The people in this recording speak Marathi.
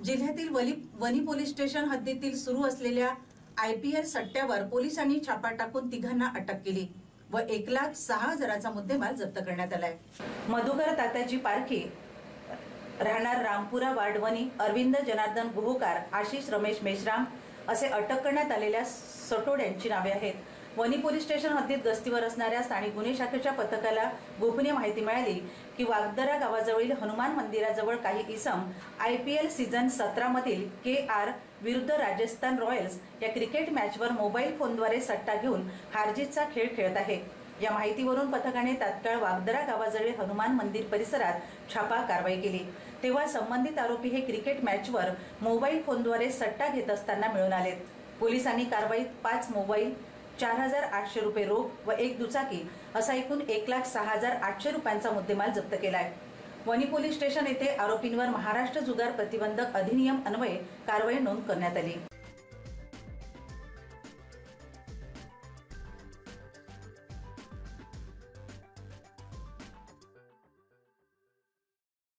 जिल्ह्यातील वनी पोलीस स्टेशन हद्दीतील सुरू असलेल्या IPL सट्ट्यावर पोलिसांनी छापा टाकून तिघांना अटक केली व 1,06,000चा मुद्देमाल जप्त करण्यात आलाय। मधुकर तात्याजी पारखी राहणार रामपुरा वार्ड वनी, अरविंद जनार्दन गुहोकार, आशिष रमेश मेश्राम असे अटक करण्यात आलेल्या सटोड्यांची नावे आहेत। वनी पोलीस स्टेशन हद्दीत गस्तीवर असणाऱ्या स्थानिक गुन्हे शाखेच्या पथकाला गोपनीय माहिती मिळाली की वागदरा गावाजवळील हनुमान मंदिराजवळ काही इसम IPL सीझन 17 मधील KR विरुद्ध राजस्थान रॉयल्स या क्रिकेट मॅचवर मोबाईल फोनद्वारे सट्टा घेऊन हारजीतचा खेळ खेळत आहे। या माहितीवरून पथकाने तात्काळ वागदरा गावाजवळील हनुमान मंदिर परिसरात छापा कारवाई केली। तेव्हा संबंधित आरोपी हे क्रिकेट मॅचवर मोबाईल फोनद्वारे सट्टा घेत असताना मिळून आलेत। पोलिसांनी कारवाईत 5 मोबाईल, 4,800 रुपये रोख व 1 दुचाकी असा एकूण 1,06,800 रुपयांचा मुद्देमाल जप्त केलाय। वनी पोलीस स्टेशन येथे आरोपींवर महाराष्ट्र जुगार प्रतिबंधक अधिनियम अन्वये कारवाई नोंद करण्यात आली।